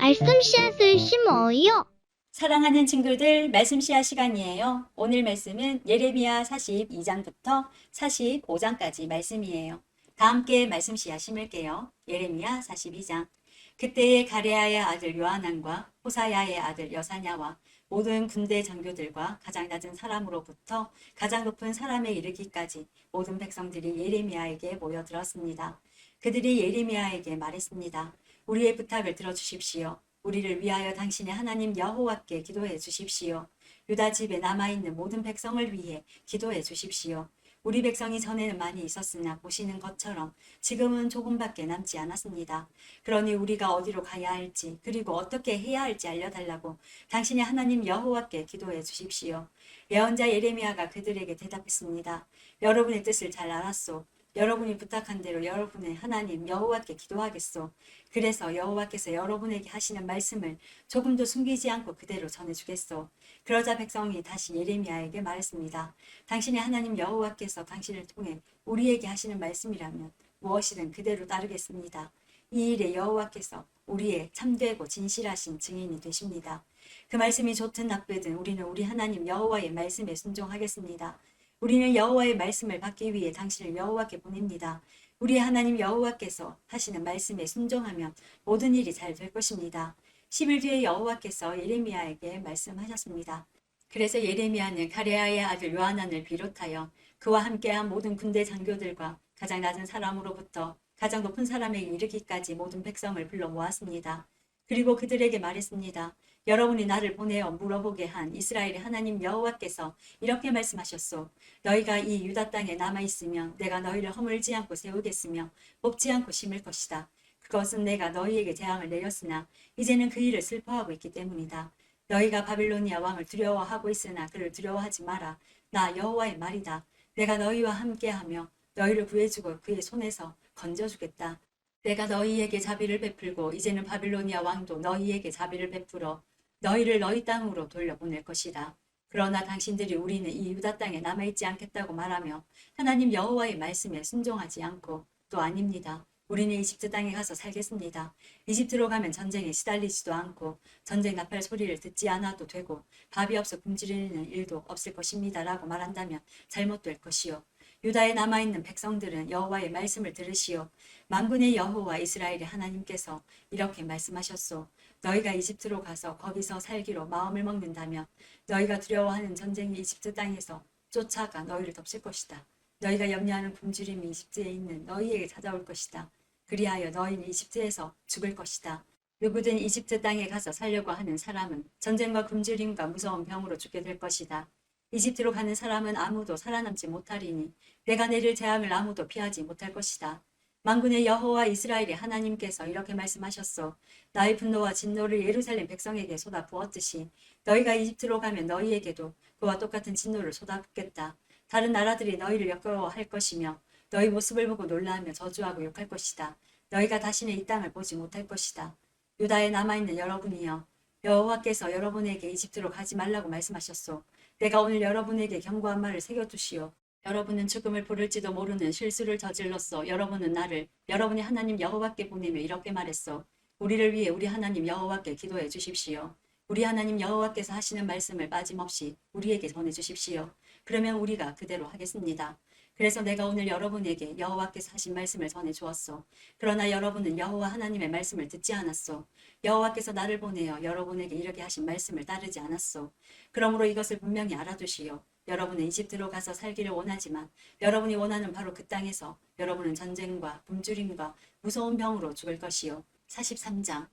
말씀 씨앗을 심어요. 사랑하는 친구들, 말씀 씨앗 시간이에요. 오늘 말씀은 예레미야 42장부터 45장까지 말씀이에요. 다 함께 말씀 씨앗 심을게요. 예레미야 42장. 그때에 가레아의 아들 요하난과 호사야의 아들 여사냐와 모든 군대 장교들과 가장 낮은 사람으로부터 가장 높은 사람에 이르기까지 모든 백성들이 예레미야에게 모여들었습니다. 그들이 예레미야에게 말했습니다. 우리의 부탁을 들어주십시오. 우리를 위하여 당신의 하나님 여호와께 기도해 주십시오. 유다 집에 남아있는 모든 백성을 위해 기도해 주십시오. 우리 백성이 전에는 많이 있었으나 보시는 것처럼 지금은 조금밖에 남지 않았습니다. 그러니 우리가 어디로 가야 할지 그리고 어떻게 해야 할지 알려달라고 당신의 하나님 여호와께 기도해 주십시오. 예언자 예레미야가 그들에게 대답했습니다. 여러분의 뜻을 잘 알았소. 여러분이 부탁한 대로 여러분의 하나님 여호와께 기도하겠소. 그래서 여호와께서 여러분에게 하시는 말씀을 조금도 숨기지 않고 그대로 전해주겠소. 그러자 백성이 다시 예레미야에게 말했습니다. 당신의 하나님 여호와께서 당신을 통해 우리에게 하시는 말씀이라면 무엇이든 그대로 따르겠습니다. 이 일에 여호와께서 우리의 참되고 진실하신 증인이 되십니다. 그 말씀이 좋든 나쁘든 우리는 우리 하나님 여호와의 말씀에 순종하겠습니다. 우리는 여호와의 말씀을 받기 위해 당신을 여호와께 보냅니다. 우리 하나님 여호와께서 하시는 말씀에 순종하면 모든 일이 잘 될 것입니다. 10일 뒤에 여호와께서 예레미야에게 말씀하셨습니다. 그래서 예레미야는 가레아의 아들 요하난을 비롯하여 그와 함께한 모든 군대 장교들과 가장 낮은 사람으로부터 가장 높은 사람에 이르기까지 모든 백성을 불러 모았습니다. 그리고 그들에게 말했습니다. 여러분이 나를 보내어 물어보게 한 이스라엘의 하나님 여호와께서 이렇게 말씀하셨소. 너희가 이 유다 땅에 남아있으면 내가 너희를 허물지 않고 세우겠으며 뽑지 않고 심을 것이다. 그것은 내가 너희에게 재앙을 내렸으나 이제는 그 일을 슬퍼하고 있기 때문이다. 너희가 바빌로니아 왕을 두려워하고 있으나 그를 두려워하지 마라. 나 여호와의 말이다. 내가 너희와 함께하며 너희를 구해주고 그의 손에서 건져주겠다. 내가 너희에게 자비를 베풀고 이제는 바빌로니아 왕도 너희에게 자비를 베풀어 너희를 너희 땅으로 돌려보낼 것이다. 그러나 당신들이 우리는 이 유다 땅에 남아있지 않겠다고 말하며 하나님 여호와의 말씀에 순종하지 않고 또 아닙니다. 우리는 이집트 땅에 가서 살겠습니다. 이집트로 가면 전쟁에 시달리지도 않고 전쟁 나팔 소리를 듣지 않아도 되고 밥이 없어 굶주리는 일도 없을 것입니다. 라고 말한다면 잘못될 것이요. 유다에 남아있는 백성들은 여호와의 말씀을 들으시오. 만군의 여호와 이스라엘의 하나님께서 이렇게 말씀하셨소. 너희가 이집트로 가서 거기서 살기로 마음을 먹는다면 너희가 두려워하는 전쟁이 이집트 땅에서 쫓아가 너희를 덮칠 것이다. 너희가 염려하는 굶주림이 이집트에 있는 너희에게 찾아올 것이다. 그리하여 너희는 이집트에서 죽을 것이다. 누구든 이집트 땅에 가서 살려고 하는 사람은 전쟁과 굶주림과 무서운 병으로 죽게 될 것이다. 이집트로 가는 사람은 아무도 살아남지 못하리니 내가 내릴 재앙을 아무도 피하지 못할 것이다. 만군의 여호와 이스라엘의 하나님께서 이렇게 말씀하셨소. 나의 분노와 진노를 예루살렘 백성에게 쏟아 부었듯이 너희가 이집트로 가면 너희에게도 그와 똑같은 진노를 쏟아붓겠다. 다른 나라들이 너희를 역겨워할 것이며 너희 모습을 보고 놀라며 저주하고 욕할 것이다. 너희가 다시는 이 땅을 보지 못할 것이다. 유다에 남아있는 여러분이여, 여호와께서 여러분에게 이집트로 가지 말라고 말씀하셨소. 내가 오늘 여러분에게 경고한 말을 새겨두시오. 여러분은 죽음을 부를지도 모르는 실수를 저질렀어. 여러분은 나를 여러분의 하나님 여호와께 보내며 이렇게 말했어. 우리를 위해 우리 하나님 여호와께 기도해 주십시오. 우리 하나님 여호와께서 하시는 말씀을 빠짐없이 우리에게 전해 주십시오. 그러면 우리가 그대로 하겠습니다. 그래서 내가 오늘 여러분에게 여호와께서 하신 말씀을 전해 주었소. 그러나 여러분은 여호와 하나님의 말씀을 듣지 않았소. 여호와께서 나를 보내어 여러분에게 이렇게 하신 말씀을 따르지 않았소. 그러므로 이것을 분명히 알아두시오. 여러분은 이집트로 가서 살기를 원하지만 여러분이 원하는 바로 그 땅에서 여러분은 전쟁과 굶주림과 무서운 병으로 죽을 것이요. 43장.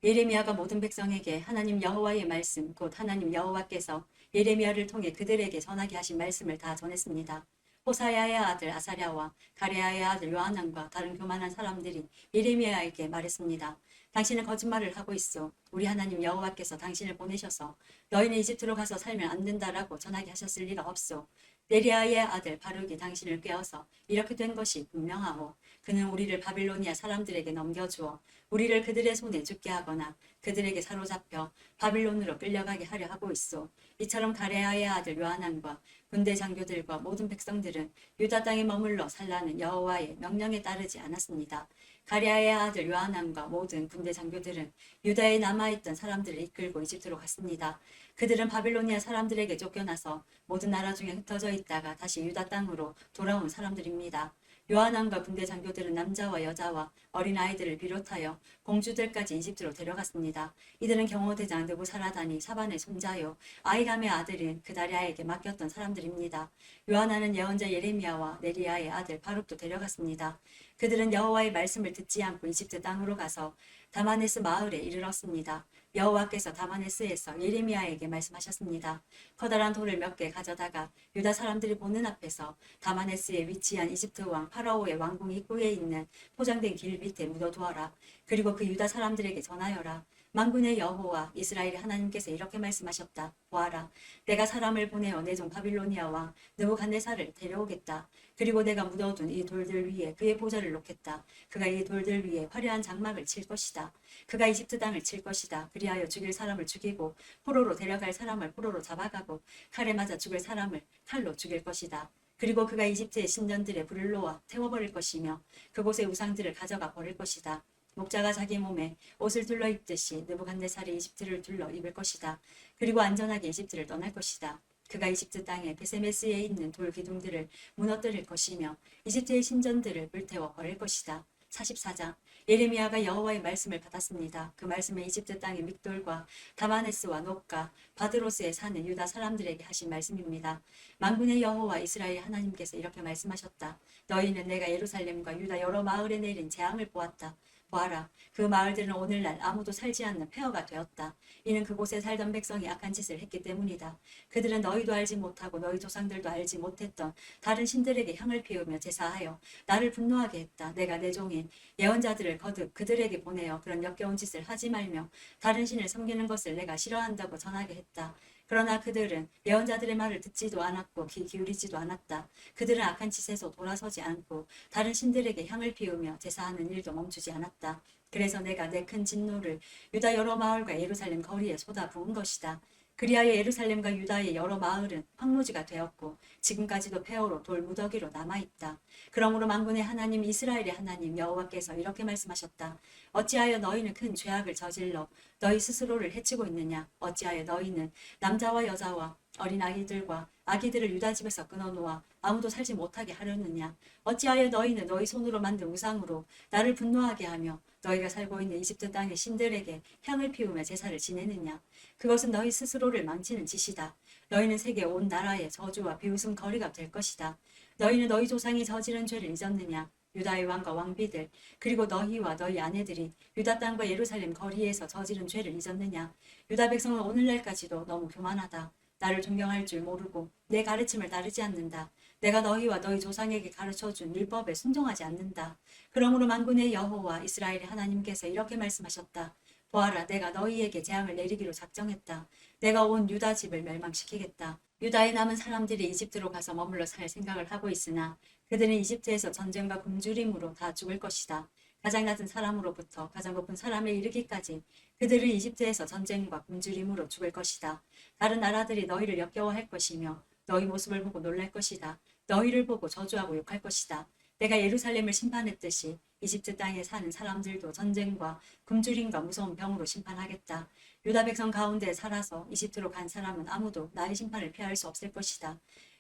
예레미야가 모든 백성에게 하나님 여호와의 말씀, 곧 하나님 여호와께서 예레미야를 통해 그들에게 전하게 하신 말씀을 다 전했습니다. 호사야의 아들 아사랴와 가레아의 아들 요하난과 다른 교만한 사람들이 예레미야에게 말했습니다. 당신은 거짓말을 하고 있어. 우리 하나님 여호와께서 당신을 보내셔서 너희는 이집트로 가서 살면 안 된다라고 전하게 하셨을 리가 없소. 네리아의 아들 바룩이 당신을 꾀어서 이렇게 된 것이 분명하오. 그는 우리를 바빌로니아 사람들에게 넘겨주어 우리를 그들의 손에 죽게 하거나 그들에게 사로잡혀 바빌론으로 끌려가게 하려 하고 있어. 이처럼 가레아의 아들 요하난과 군대 장교들과 모든 백성들은 유다 땅에 머물러 살라는 여호와의 명령에 따르지 않았습니다. 가레아의 아들 요하난과 모든 군대 장교들은 유다에 남아있던 사람들을 이끌고 이집트로 갔습니다. 그들은 바빌로니아 사람들에게 쫓겨나서 모든 나라 중에 흩어져 있다가 다시 유다 땅으로 돌아온 사람들입니다. 요하난과 군대 장교들은 남자와 여자와 어린아이들을 비롯하여 공주들까지 이집트로 데려갔습니다. 이들은 경호대장 느부사라단이 사반의 손자요 아히람의 아들인 그다리아에게 맡겼던 사람들입니다. 요하난은 예언자 예레미야와 네리야의 아들 바룩도 데려갔습니다. 그들은 여호와의 말씀을 듣지 않고 이집트 땅으로 가서 다마네스 마을에 이르렀습니다. 여호와께서 다마네스에서 예레미야에게 말씀하셨습니다. 커다란 돌을 몇 개 가져다가 유다 사람들이 보는 앞에서 다마네스에 위치한 이집트 왕 파라오의 왕궁 입구에 있는 포장된 길 밑에 묻어두어라. 그리고 그 유다 사람들에게 전하여라. 만군의 여호와 이스라엘의 하나님께서 이렇게 말씀하셨다. 보아라, 내가 사람을 보내어 내 종 바빌로니아 왕 느부갓네살을 데려오겠다. 그리고 내가 묻어둔 이 돌들 위에 그의 보좌를 놓겠다. 그가 이 돌들 위에 화려한 장막을 칠 것이다. 그가 이집트 땅을 칠 것이다. 그리하여 죽일 사람을 죽이고 포로로 데려갈 사람을 포로로 잡아가고 칼에 맞아 죽을 사람을 칼로 죽일 것이다. 그리고 그가 이집트의 신전들의 불을 놓아 태워버릴 것이며 그곳의 우상들을 가져가 버릴 것이다. 목자가 자기 몸에 옷을 둘러 입듯이 느부갓네살이 이집트를 둘러 입을 것이다. 그리고 안전하게 이집트를 떠날 것이다. 그가 이집트 땅에 베세메스에 있는 돌 기둥들을 무너뜨릴 것이며 이집트의 신전들을 불태워 버릴 것이다. 44장 예레미야가 여호와의 말씀을 받았습니다. 그 말씀은 이집트 땅의 믹돌과 다마네스와 녹과 바드로스에 사는 유다 사람들에게 하신 말씀입니다. 만군의 여호와 이스라엘 하나님께서 이렇게 말씀하셨다. 너희는 내가 예루살렘과 유다 여러 마을에 내린 재앙을 보았다. 보아라, 그 마을들은 오늘날 아무도 살지 않는 폐허가 되었다. 이는 그곳에 살던 백성이 악한 짓을 했기 때문이다. 그들은 너희도 알지 못하고 너희 조상들도 알지 못했던 다른 신들에게 향을 피우며 제사하여 나를 분노하게 했다. 내가 내 종인 예언자들을 거듭 그들에게 보내어 그런 역겨운 짓을 하지 말며 다른 신을 섬기는 것을 내가 싫어한다고 전하게 했다. 그러나 그들은 예언자들의 말을 듣지도 않았고 귀 기울이지도 않았다. 그들은 악한 짓에서 돌아서지 않고 다른 신들에게 향을 피우며 제사하는 일도 멈추지 않았다. 그래서 내가 내 큰 진노를 유다 여러 마을과 예루살렘 거리에 쏟아 부은 것이다. 그리하여 예루살렘과 유다의 여러 마을은 황무지가 되었고 지금까지도 폐허로 돌무더기로 남아있다. 그러므로 만군의 하나님 이스라엘의 하나님 여호와께서 이렇게 말씀하셨다. 어찌하여 너희는 큰 죄악을 저질러 너희 스스로를 해치고 있느냐. 어찌하여 너희는 남자와 여자와 어린아이들과 아기들을 유다 집에서 끊어놓아 아무도 살지 못하게 하려느냐. 어찌하여 너희는 너희 손으로 만든 우상으로 나를 분노하게 하며 너희가 살고 있는 이집트 땅의 신들에게 향을 피우며 제사를 지내느냐. 그것은 너희 스스로를 망치는 짓이다. 너희는 세계 온 나라의 저주와 비웃음 거리가 될 것이다. 너희는 너희 조상이 저지른 죄를 잊었느냐. 유다의 왕과 왕비들 그리고 너희와 너희 아내들이 유다 땅과 예루살렘 거리에서 저지른 죄를 잊었느냐. 유다 백성은 오늘날까지도 너무 교만하다. 나를 존경할 줄 모르고 내 가르침을 따르지 않는다. 내가 너희와 너희 조상에게 가르쳐준 율법에 순종하지 않는다. 그러므로 만군의 여호와 이스라엘의 하나님께서 이렇게 말씀하셨다. 보아라, 내가 너희에게 재앙을 내리기로 작정했다. 내가 온 유다 집을 멸망시키겠다. 유다에 남은 사람들이 이집트로 가서 머물러 살 생각을 하고 있으나 그들은 이집트에서 전쟁과 굶주림으로 다 죽을 것이다. 가장 낮은 사람으로부터 가장 높은 사람에 이르기까지 그들은 이집트에서 전쟁과 굶주림으로 죽을 것이다. 다른 나라들이 너희를 역겨워할 것이며 너희 모습을 보고 놀랄 것이다. 너희를 보고 저주하고 욕할 것이다. 내가 예루살렘을 심판했듯이 이집트 땅에 사는 사람들도 전쟁과 굶주림과 무서운 병으로 심판하겠다. 유다 백성 가운데 살아서 이집트로 간 사람은 아무도 나의 심판을 피할 수 없을 것이다.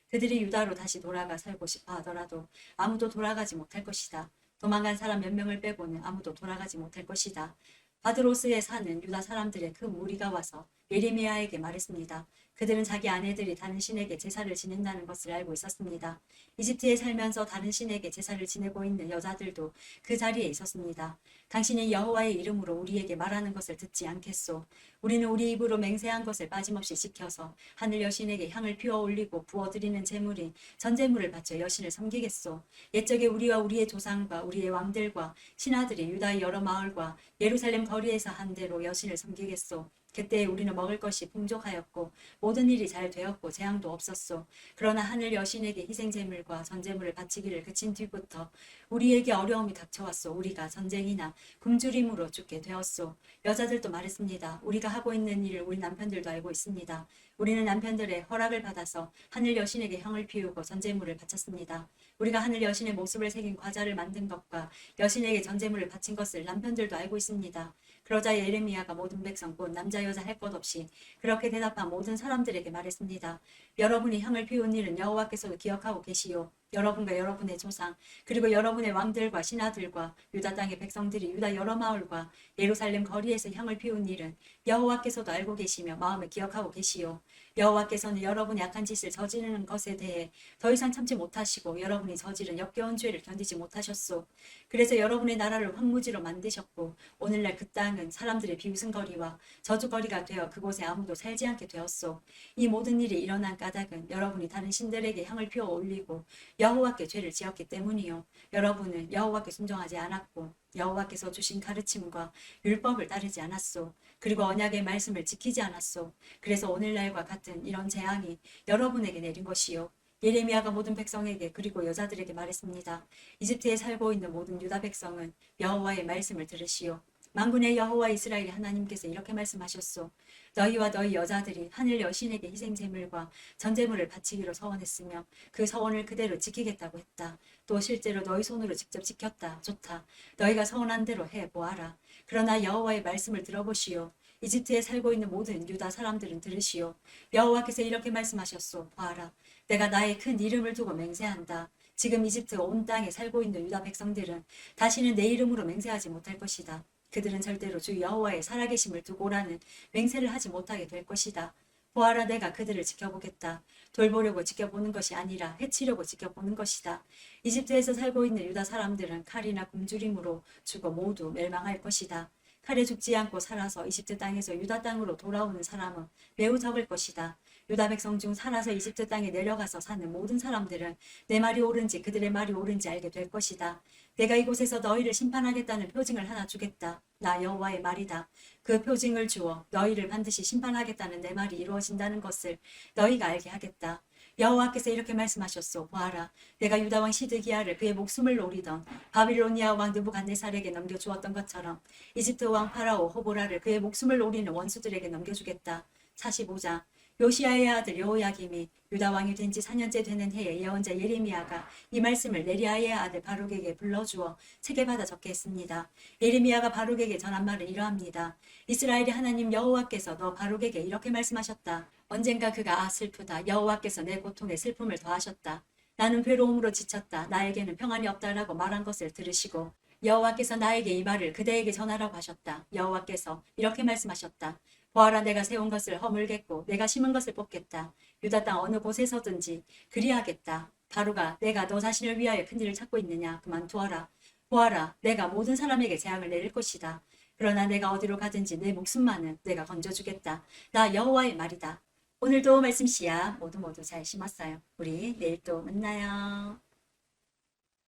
그들이 유다로 다시 돌아가 살고 싶어 하더라도 아무도 돌아가지 못할 것이다. 도망간 사람 몇 명을 빼고는 아무도 돌아가지 못할 것이다. 바드로스에 사는 유다 사람들의 그 무리가 와서 예레미야에게 말했습니다. 그들은 자기 아내들이 다른 신에게 제사를 지낸다는 것을 알고 있었습니다. 이집트에 살면서 다른 신에게 제사를 지내고 있는 여자들도 그 자리에 있었습니다. 당신이 여호와의 이름으로 우리에게 말하는 것을 듣지 않겠소. 우리는 우리 입으로 맹세한 것을 빠짐없이 지켜서 하늘 여신에게 향을 피워 올리고 부어드리는 제물인 전제물을 바쳐 여신을 섬기겠소. 옛적에 우리와 우리의 조상과 우리의 왕들과 신하들이 유다의 여러 마을과 예루살렘 거리에서 한 대로 여신을 섬기겠소. 그때 우리는 먹을 것이 풍족하였고 모든 일이 잘 되었고 재앙도 없었소. 그러나 하늘 여신에게 희생제물과 전제물을 바치기를 그친 뒤부터 우리에게 어려움이 닥쳐왔소. 우리가 전쟁이나 굶주림으로 죽게 되었소. 여자들도 말했습니다. 우리가 하고 있는 일을 우리 남편들도 알고 있습니다. 우리는 남편들의 허락을 받아서 하늘 여신에게 향을 피우고 전제물을 바쳤습니다. 우리가 하늘 여신의 모습을 새긴 과자를 만든 것과 여신에게 전제물을 바친 것을 남편들도 알고 있습니다. 그러자 예레미야가 모든 백성 곧 남자 여자 할 것 없이 그렇게 대답한 모든 사람들에게 말했습니다. 여러분이 향을 피운 일은 여호와께서도 기억하고 계시오. 여러분과 여러분의 조상 그리고 여러분의 왕들과 신하들과 유다 땅의 백성들이 유다 여러 마을과 예루살렘 거리에서 향을 피운 일은 여호와께서도 알고 계시며 마음에 기억하고 계시오. 여호와께서는 여러분이 악한 짓을 저지르는 것에 대해 더 이상 참지 못하시고 여러분이 저지른 역겨운 죄를 견디지 못하셨소. 그래서 여러분의 나라를 황무지로 만드셨고 오늘날 그 땅은 사람들의 비웃음거리와 저주거리가 되어 그곳에 아무도 살지 않게 되었소. 이 모든 일이 일어난 까닭은 여러분이 다른 신들에게 향을 피워 올리고 여호와께 죄를 지었기 때문이요. 여러분은 여호와께 순종하지 않았고 여호와께서 주신 가르침과 율법을 따르지 않았소. 그리고 언약의 말씀을 지키지 않았소. 그래서 오늘날과 같은 이런 재앙이 여러분에게 내린 것이요. 예레미야가 모든 백성에게 그리고 여자들에게 말했습니다. 이집트에 살고 있는 모든 유다 백성은 여호와의 말씀을 들으시오. 만군의 여호와 이스라엘 하나님께서 이렇게 말씀하셨소. 너희와 너희 여자들이 하늘 여신에게 희생제물과 전제물을 바치기로 서원했으며 그 서원을 그대로 지키겠다고 했다. 또 실제로 너희 손으로 직접 지켰다. 좋다. 너희가 서원한 대로 해보아라. 그러나 여호와의 말씀을 들어보시오. 이집트에 살고 있는 모든 유다 사람들은 들으시오. 여호와께서 이렇게 말씀하셨소. 보아라. 내가 나의 큰 이름을 두고 맹세한다. 지금 이집트 온 땅에 살고 있는 유다 백성들은 다시는 내 이름으로 맹세하지 못할 것이다. 그들은 절대로 주 여호와의 살아계심을 두고라는 맹세를 하지 못하게 될 것이다. 보아라 내가 그들을 지켜보겠다. 돌보려고 지켜보는 것이 아니라 해치려고 지켜보는 것이다. 이집트에서 살고 있는 유다 사람들은 칼이나 굶주림으로 죽어 모두 멸망할 것이다. 칼에 죽지 않고 살아서 이집트 땅에서 유다 땅으로 돌아오는 사람은 매우 적을 것이다. 유다 백성 중 살아서 이집트 땅에 내려가서 사는 모든 사람들은 내 말이 옳은지 그들의 말이 옳은지 알게 될 것이다. 내가 이곳에서 너희를 심판하겠다는 표징을 하나 주겠다. 나 여호와의 말이다. 그 표징을 주어 너희를 반드시 심판하겠다는 내 말이 이루어진다는 것을 너희가 알게 하겠다. 여호와께서 이렇게 말씀하셨소. 보아라. 내가 유다 왕 시드기야를 그의 목숨을 노리던 바빌로니아 왕 느부갓네살에게 넘겨주었던 것처럼 이집트 왕 파라오 호보라를 그의 목숨을 노리는 원수들에게 넘겨주겠다. 45장 요시야의 아들 여호야김이 유다 왕이 된 지 4년째 되는 해에 예언자 예레미야가 이 말씀을 네리야의 아들 바룩에게 불러주어 책에 받아 적게 했습니다. 예레미야가 바룩에게 전한 말은 이러합니다. 이스라엘의 하나님 여호와께서 너 바룩에게 이렇게 말씀하셨다. 언젠가 그가 슬프다. 여호와께서 내 고통에 슬픔을 더하셨다. 나는 괴로움으로 지쳤다. 나에게는 평안이 없다라고 말한 것을 들으시고 여호와께서 나에게 이 말을 그대에게 전하라고 하셨다. 여호와께서 이렇게 말씀하셨다. 보아라 내가 세운 것을 허물겠고 내가 심은 것을 뽑겠다. 유다 땅 어느 곳에서든지 그리하겠다. 바로가 내가 너 자신을 위하여 큰 일을 찾고 있느냐. 그만두어라. 보아라 내가 모든 사람에게 재앙을 내릴 것이다. 그러나 내가 어디로 가든지 내 목숨만은 내가 건져주겠다. 나 여호와의 말이다. 오늘도 말씀 씨앗 모두 잘 심었어요. 우리 내일 또 만나요.